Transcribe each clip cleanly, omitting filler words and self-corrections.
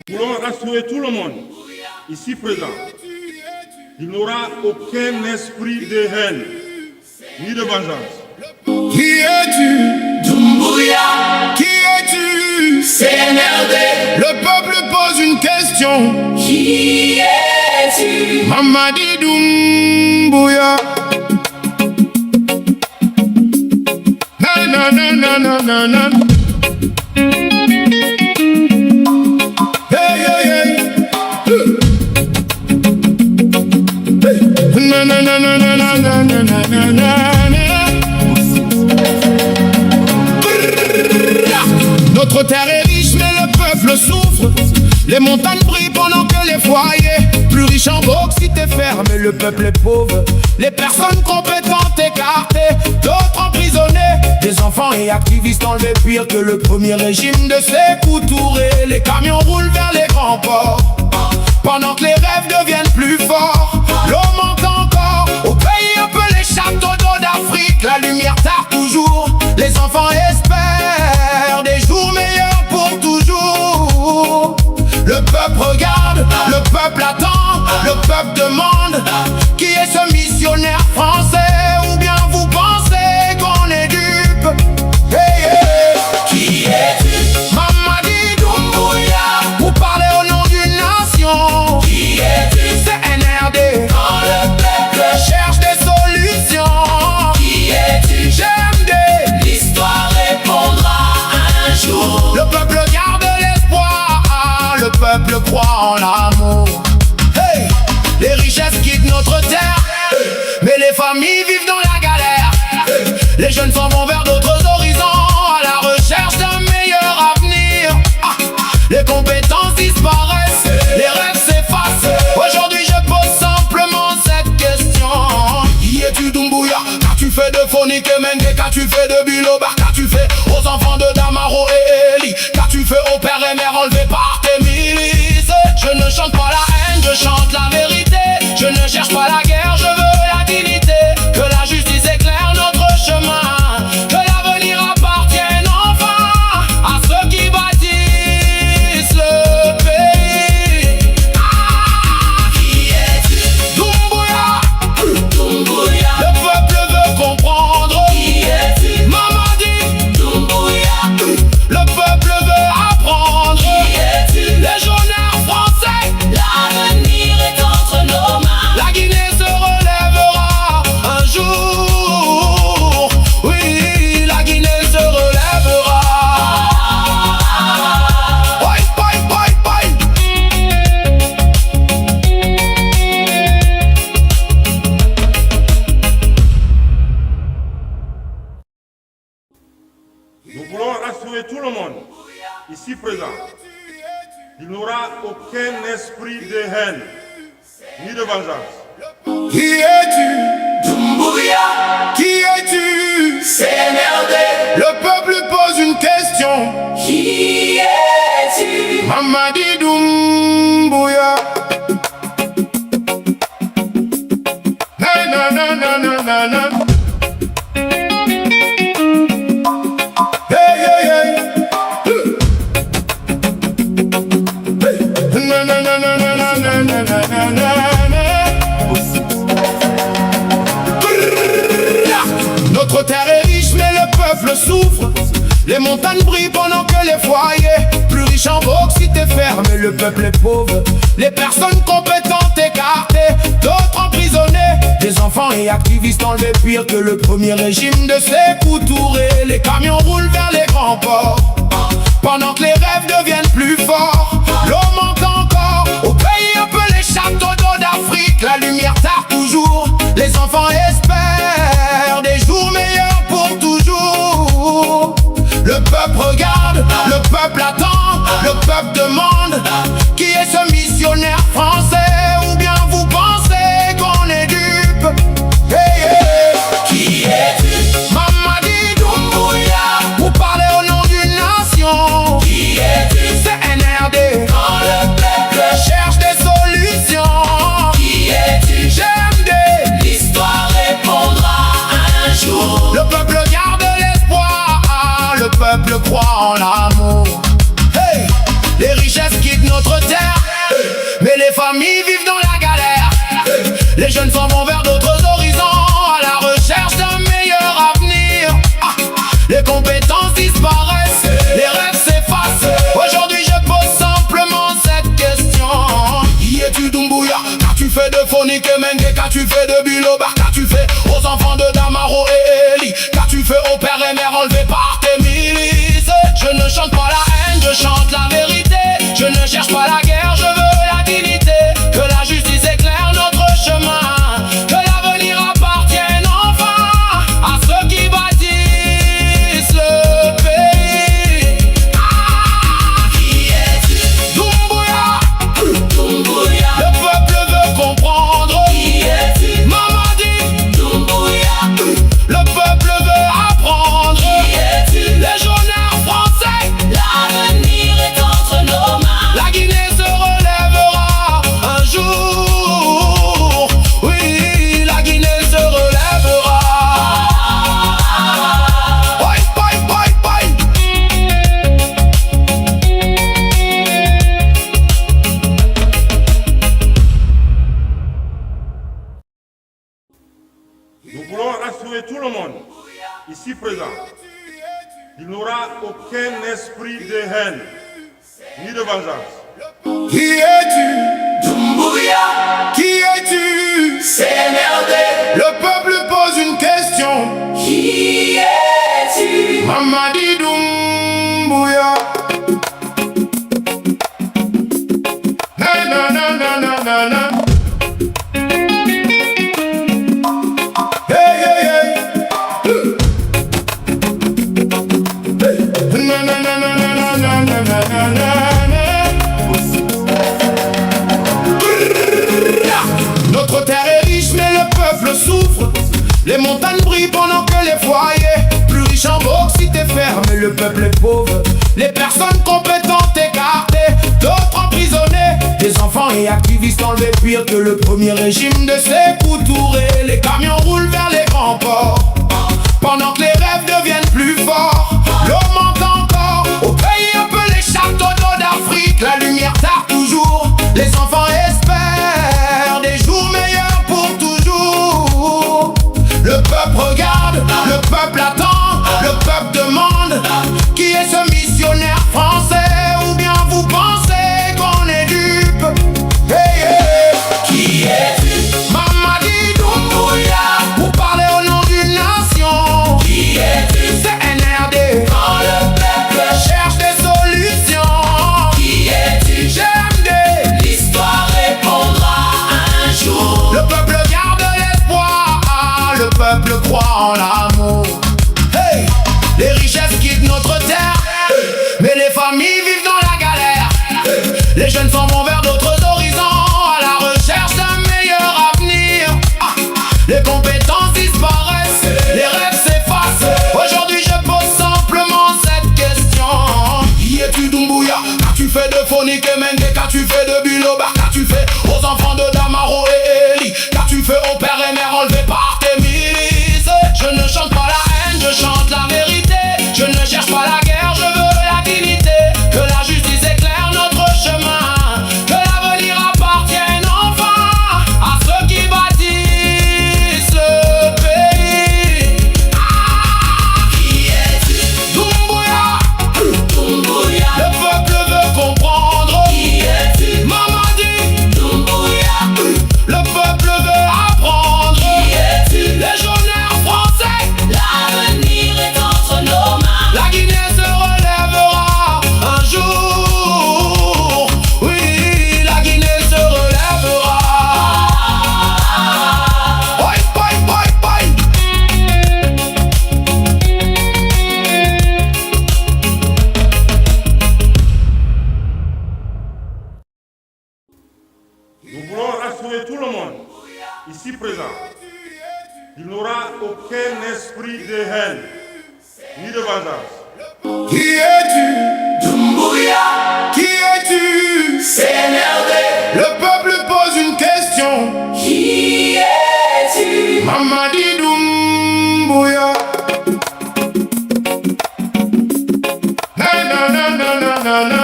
Nous voulons rassurer tout le monde ici présent. Il n'y aura aucun esprit de haine ni de vengeance. Qui es-tu? Doumbouya. Qui es-tu? CNRD. Le peuple pose une question. Qui es-tu? Mamadi Doumbouya. Na na na na na na. Hey hey hey. Na na na na na na na na na na. Notre terre est riche mais le peuple souffre. Les montagnes brillent pendant que les foyers plus riches en bauxite ferment, mais le peuple est pauvre. Les personnes compétentes écartées, d'autres emprisonnés. Des enfants et activistes enlevés pire que le premier régime de Sékou Touré. Les camions roulent vers les grands ports pendant que les rêves deviennent plus forts. L'eau manque encore au pays appelé château d'eau d'Afrique. La lumière tarde toujours, les enfants espèrent des jours meilleurs pour toujours. Le peuple regarde, le peuple attend, le peuple demande. Qui est ce missionnaire français? Ou bien vous pensez qu'on est dupe? Hey, hey. Qui es-tu? Mamadi Doumbouya. Vous parlez au nom d'une nation. Qui es-tu? CNRD. Quand le peuple Cherche des solutions. Qui es-tu? J'aime des. L'histoire répondra un jour. Le peuple garde l'espoir. Le peuple croit en l'amour. Hey. Les richesses quittent notre terre, mais les familles vivent dans la galère. Les jeunes s'en vont vers d'autres horizons, à la recherche d'un meilleur avenir. Les compétences disparaissent, les rêves s'effacent. Aujourd'hui je pose simplement cette question. Qui es-tu Doumbouya? Qu'as-tu fait de Phonique et Mengue? Qu'as-tu fait de Biloba? Qu'as-tu fait aux enfants de Damaro et Eli? Qu'as-tu fait aux pères et mères enlevés par tes milices? Je ne chante pas la haine, je chante la vérité. Je ne cherche pas la guerre, je veux la dignité. Que la justice éclaire notre chemin. Que l'avenir appartienne enfin à ceux qui bâtissent le pays. Qui es-tu? Doumbouya. Doumbouya. Le peuple veut comprendre. Qui es-tu? Mamadi Doumbouya. Le peuple veut apprendre. Qui es-tu? Légionnaire français. L'avenir est entre nos mains. La Guinée se relèvera un jour. Oui, la Guinée se relèvera. Bye, bye, bye, bye. Nous voulons rassurer tout le monde ici présent. Il n'y aura aucun esprit de haine ni de vengeance. Qui es-tu? Doumbouya. Qui es-tu? CNRD. Le peuple pose une question. Qui es-tu? Mamadi Doumbouya. Na na na na na na. Hey hey hey. Na na na na na na na na na na. Notre terre est riche mais le peuple souffre. Les montagnes brillent pendant que les foyers plus riches en bauxite ferment, mais le peuple est pauvre. Les personnes compétentes écartées, d'autres emprisonnés. Des enfants et activistes enlevés pire que le premier régime de Sékou Touré. Les camions roulent vers les grands ports pendant que les rêves deviennent plus forts. L'eau manque encore au pays appelé château d'eau d'Afrique. La lumière tarde toujours, les enfants espèrent des jours meilleurs pour toujours. Le peuple regarde, le peuple attend, le peuple demande. Qui est ce missionnaire français? Ou bien vous pensez qu'on est dupe? Hey, hey. Qui es-tu? Mamadi Doumbouya. Vous parlez au nom d'une nation. Qui es-tu? CNRD. Quand le mais les familles vivent dans la galère. Les jeunes s'en vont vers d'autres horizons, à la recherche d'un meilleur avenir. Les compétences disparaissent, les rêves s'effacent. Aujourd'hui je pose simplement cette question: qui es-tu Doumbouya? Qu'as-tu fait de Fonik et Mengue? Qu'as-tu fait de Biloba? Qu'as-tu fait aux enfants de Damaro et Eli? Qu'as-tu fait aux pères et mères enlevés par tes milices? Je ne chante pas la haine, je chante la vérité. Je ne cherche pas la guerre, je veux la dignité. Que la justice éclaire notre chemin, que l'avenir appartienne enfin à ceux qui bâtissent le pays. Qui es-tu? Doumbouya, Doumbouya. le peuple veut comprendre. Qui es-tu? Mamadi, Doumbouya. le peuple veut apprendre. Qui es-tu? Légionnaire français, L'avenir est entre nos mains. la Guinée se relèvera un jour. Oui, la Guinée se relèvera. Bye, bye, bye, bye. Nous voulons rassurer tout le monde, ici présent. Il n'y aura aucun esprit de haine, ni de vengeance. Qui es-tu? Doumbouya. Qui es-tu? CNRD. Le peuple pose une question. Qui es-tu? Mamadi Doumbouya. Na na na na na na na. Hey hey hey. Na na na na na na na na na na. Notre terre est riche mais le peuple souffre. Les montagnes brillent pendant que les foyers plus riches en bauxite et fer, mais le peuple est pauvre. Les personnes compétentes écartées, d'autres emprisonnés. Des enfants et activistes enlevés pire que le premier régime de Sékou Touré. Les camions roulent vers les grands ports pendant que les rêves deviennent plus forts. L'eau manque encore au pays appelé château d'eau d'Afrique. La lumière tarde toujours, les enfants espèrent des jours meilleurs pour toujours. Le peuple regarde, le peuple attend, le peuple demande: qui est ce missionnaire français? Ou bien vous pensez qu'on est dupe? Hey, hey. Qui es-tu? Mamadi Doumbouya, vous parlez au nom d'une nation. Qui es-tu? CNRD, Quand le peuple cherche des solutions. Qui es-tu? GMD, L'histoire répondra un jour. le peuple garde l'espoir, le peuple croit en l'amour. Hey, les richesses quittent notre terre, mais les familles vivent dans la galère. Les jeunes s'en vont vers d'autres horizons, à la recherche d'un meilleur avenir. Les compétences disparaissent, les rêves s'effacent. Aujourd'hui je pose simplement cette question: qui es-tu Doumbouya? Qu'as-tu fait de Fonik et Mengue? Qu'as-tu fait de Biloba? Qu'as-tu fait aux enfants de Damaro et Eli? Qu'as-tu fait aux pères et mères enlevés par tes milices? Je ne chante pas la haine, je chante la vérité. Je ne cherche pas la guerre, je veux la dignité. Que la justice éclaire notre chemin, que l'avenir appartienne enfin à ceux qui bâtissent le pays. Qui es-tu? Doumbouya, Doumbouya. le peuple veut comprendre. Qui es-tu? Mamadi, Doumbouya. le peuple veut apprendre. Qui es-tu? Légionnaire français, L'avenir est entre nos mains. la Guinée se relèvera un jour. Oui, la Guinée se relèvera. Bye, bye, bye, bye. Nous voulons rassurer tout le monde, ici présent. Il n'y aura aucun esprit de haine, ni de vengeance. Qui es-tu? Doumbouya. Qui es-tu? CNRD. Le peuple pose une question. Qui es-tu? Mamadi Doumbouya. Na na na na na na na.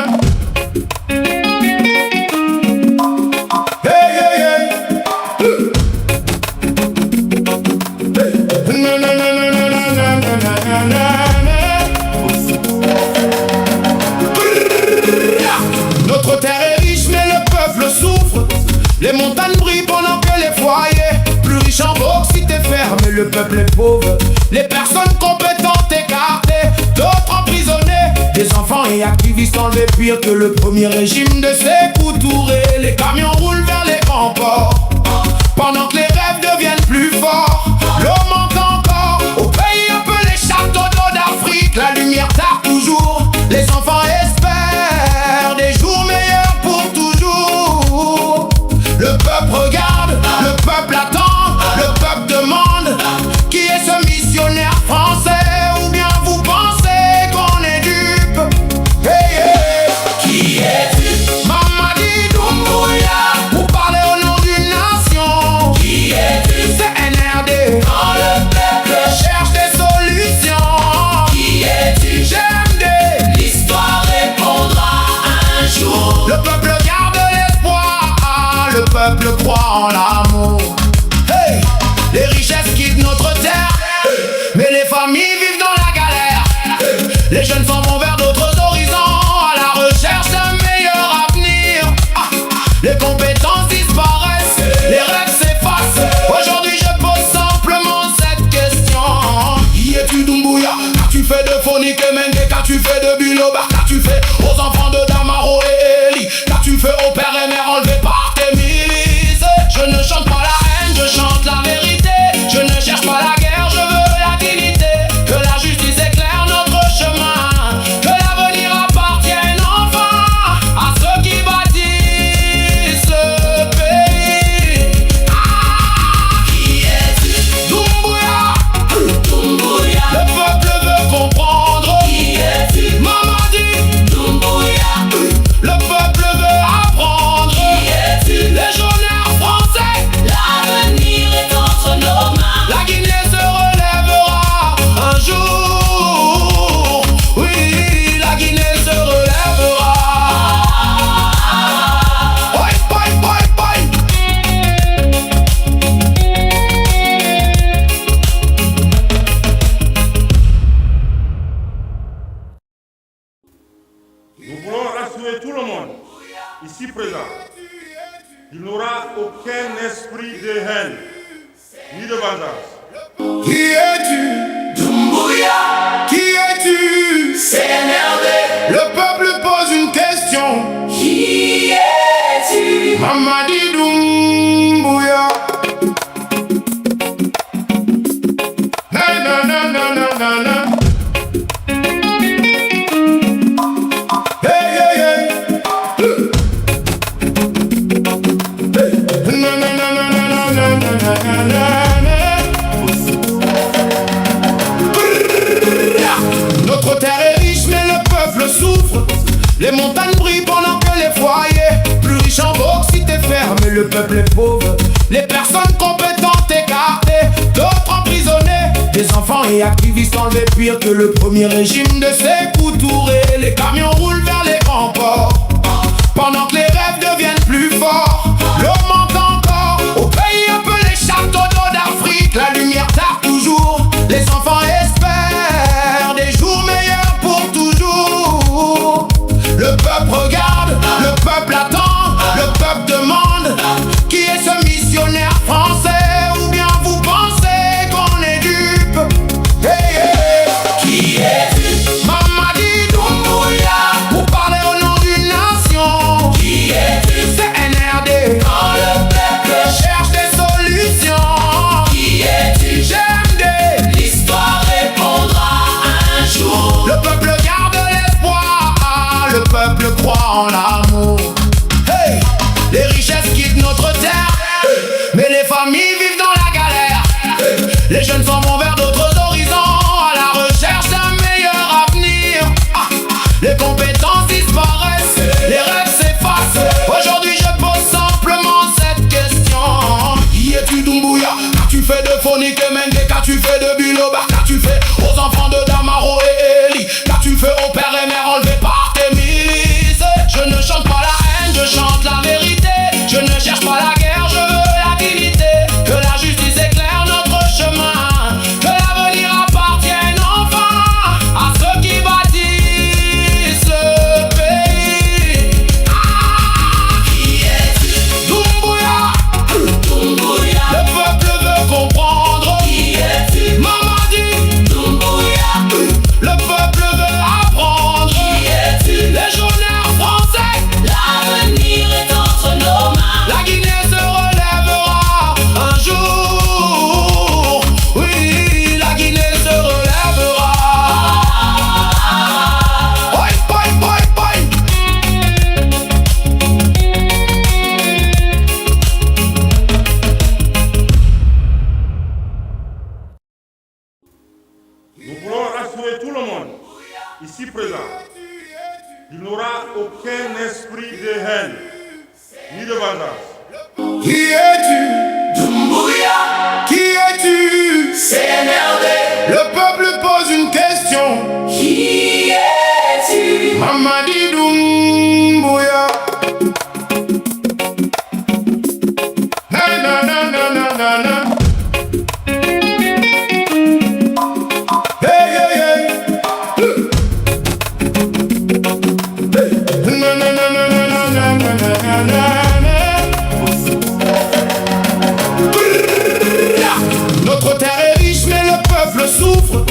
Les montagnes brillent pendant que les foyers plus riches en bauxite et fer, mais le peuple est pauvre. Les personnes compétentes écartées, d'autres emprisonnés, des enfants et activistes enlevés, pire que le premier régime de Sékou Touré. Les camions roulent vers les grands ports pendant que les rêves deviennent plus forts. L'eau manque encore au pays appelé château d'eau d'Afrique. La lumière tarde toujours, les enfants espèrent des jours meilleurs pour toujours. Le peuple regarde, le peuple attend, le peuple demande qui est ce missionnaire français, ou bien vous pensez qu'on est dupe? Hey, hey. Qui es-tu? Mamadi Doumbouya, vous parlez au nom d'une nation. Qui es-tu? CNRD, Quand le peuple cherche des solutions. Qui es-tu? GMD, L'histoire répondra un jour. le peuple garde l'espoir, le peuple croit en l'amour. Hey, les richesses quittent notre terre, mais les familles vivent dans la galère. Les jeunes s'en vont vers d'autres horizons, à la recherche d'un meilleur avenir. Les compétences disparaissent, les rêves s'effacent. Aujourd'hui je pose simplement cette question. Qui es-tu Doumbouya? Qu'as-tu fait de Fonik et Mengue? Qu'as-tu fait de Biloba? Qu'as-tu fait aux enfants de Damaro et Eli? Qu'as-tu fait aux pères et mères enlevés par tes milices? Je ne chante pas la haine, je chante la vérité. Je ne cherche pas la guerre, je veux la dignité. Que la justice éclaire notre chemin, que l'avenir appartienne enfin à ceux qui bâtissent le pays. Qui es-tu? Doumbouya, Doumbouya. le peuple veut comprendre. Qui es-tu? Mamadi, Doumbouya. le peuple veut apprendre. Qui es-tu? Légionnaire français, L'avenir est entre nos mains. la Guinée se relèvera un jour. Oui, la Guinée se relèvera. Oi, oi, oi, oi. Nous voulons rassurer tout le monde, ici présent. Il n'y aura aucun esprit de haine, ni de vengeance. Qui es-tu? Doumbouya. Qui es-tu? CNRD. Le peuple pose une question. Qui es-tu? Mamadi Doumbouya. Na na na na na na na. Hey hey hey. Hey. Na na na na na na na na na na. Notre terre est riche mais le peuple souffre. Les montagnes brillent pendant que les foyers plus riches en bauxite et fer, mais le peuple est pauvre. Les personnes compétentes écartées, d'autres emprisonnés, des enfants et activistes enlevés, pire que le premier régime de Sékou Touré. Les camions roulent vers les grands ports pendant que les rêves deviennent plus forts. L'eau manque encore au pays appelé château d'eau d'Afrique. La lumière tarde toujours, les enfants espèrent des jours meilleurs pour toujours. Le peuple regarde, le peuple attend, le peuple demande qui est ce missionnaire français, ou bien vous pensez qu'on est dupe? Hey, hey. Qui es-tu? Mamadi Doumbouya, vous parlez au nom d'une nation. Qui es-tu? CNRD, Quand le peuple cherche des solutions. Qui es-tu? GMD, L'histoire répondra un jour. le peuple garde l'espoir, le peuple croit en l'amour. Hey, les richesses quittent notre terre, mais les familles vivent dans la galère. Les jeunes s'en vont vers d'autres horizons, à la recherche d'un meilleur avenir. Les compétences disparaissent, les rêves s'effacent. Aujourd'hui je pose simplement cette question. Qui es-tu Doumbouya? Qu'as-tu fait de Fonik et Mengue? Qu'as-tu fait de Biloba? Qu'as-tu fait aux enfants de Damaro et Eli? Qu'as-tu fait aux pères et mères enlevés par tes milices? Je ne chante pas la haine, je chante la vérité. Je ne cherche pas la guerre, je veux la dignité. Que la justice éclaire notre chemin, Qui es-tu? Doumbouya, Qui es-tu? CNRD. Le peuple pose une question. Qui es-tu? Mamadi Doumbouya. Na na na na na na na. Hey hey hey. Na na na na na na na na na. Notre terre est riche mais le peuple souffre.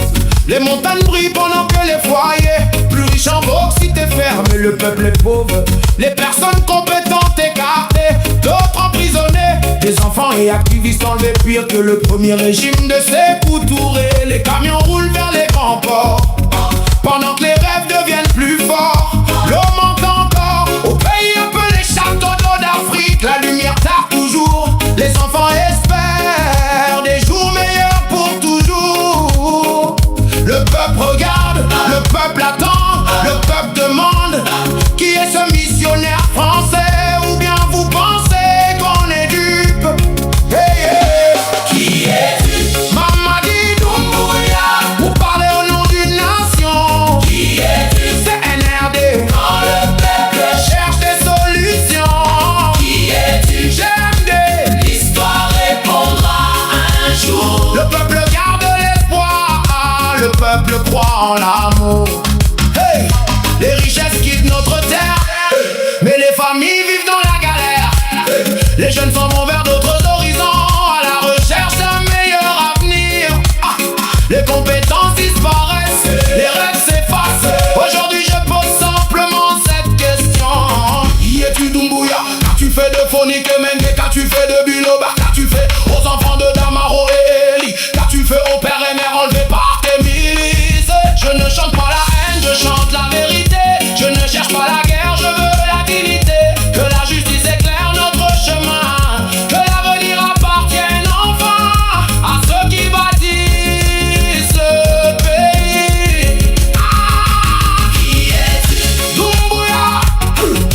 Les montagnes brillent pendant que les foyers plus riches en bauxite ferment. Le peuple est pauvre. Les personnes compétentes écartées, d'autres emprisonnés. Des enfants et activistes enlevés pire que le premier régime de Sékou Touré. Les camions roulent vers les grands ports pendant que les rêves deviennent plus forts. L'eau manque encore au pays appelé château d'eau d'Afrique. La lumière tarde toujours. Les enfants espèrent des jours meilleurs pour toujours. Le peuple regarde, le peuple attend, le peuple demande. Qui est ce missionnaire français? Ou bien vous pensez qu'on est dupe? Hey, hey. Qui es-tu? Mamadi Doumbouya. Vous parlez au nom d'une nation. Qui es-tu? CNRD. Quand le peuple Cherche des solutions. Qui es-tu? GMD. L'histoire répondra un jour. Le peuple garde l'espoir. Le peuple croit en l'amour. Hey. Les richesses quittent notre terre, mais les familles vivent dans la galère. Les jeunes s'en vont vers d'autres horizons, à la recherche d'un meilleur avenir. Les compétences disparaissent, les rêves s'effacent. Aujourd'hui je pose simplement cette question. Qui es-tu Doumbouya? Qu'as-tu fait de Phonique et Mengue? Qu'as-tu fait de Buloba? Qu'as-tu fait aux enfants de Damaro et Eli? Qu'as-tu fait aux pères et mères enlevés par tes milices? Je ne chante pas la haine, je chante la vérité. Je ne cherche pas la guerre, je veux la dignité. Que la justice éclaire notre chemin. Que l'avenir appartienne enfin à ceux qui bâtissent le pays. Qui es-tu? Doumbouya,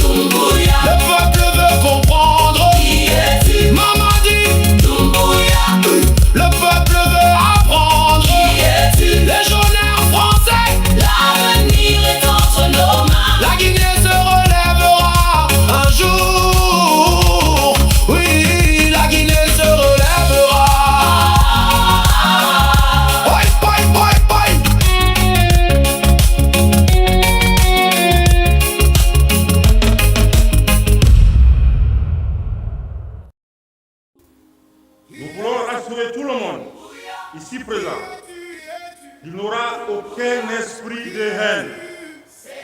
Doumbouya. le peuple veut comprendre. Qui es-tu? Mamadi, Doumbouya. le peuple veut apprendre. Qui es-tu? Légionnaire français, L'avenir est entre nos mains. la Guinée se relèvera un jour. Oui, la Guinée se relèvera. Boy, boy, boy, boy. Nous voulons rassurer tout le monde, ici présent. Il n'y aura aucun esprit de haine,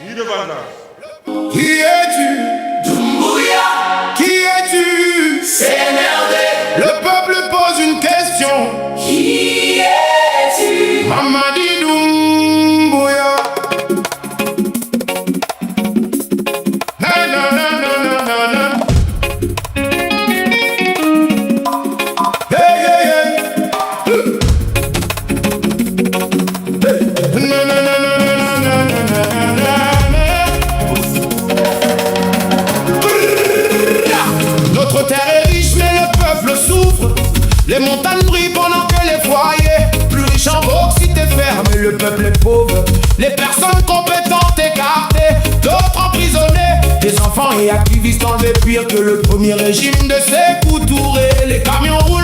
ni de vengeance. Qui es-tu? Doumbouya, Qui es-tu? CNRD. Le peuple pose une question. Qui es-tu? Mamadi Doumbouya. Na na na na na na na. Hey hey hey. Na na na na na na na na na. Notre terre est riche mais le peuple souffre. Les montagnes brillent pendant que les foyers plus riches en bauxite ferment. Le peuple est pauvre. Les personnes compétentes écartées, d'autres emprisonnés. Des enfants et activistes enlevés pire que le premier régime de Sékou Touré. Les camions roulent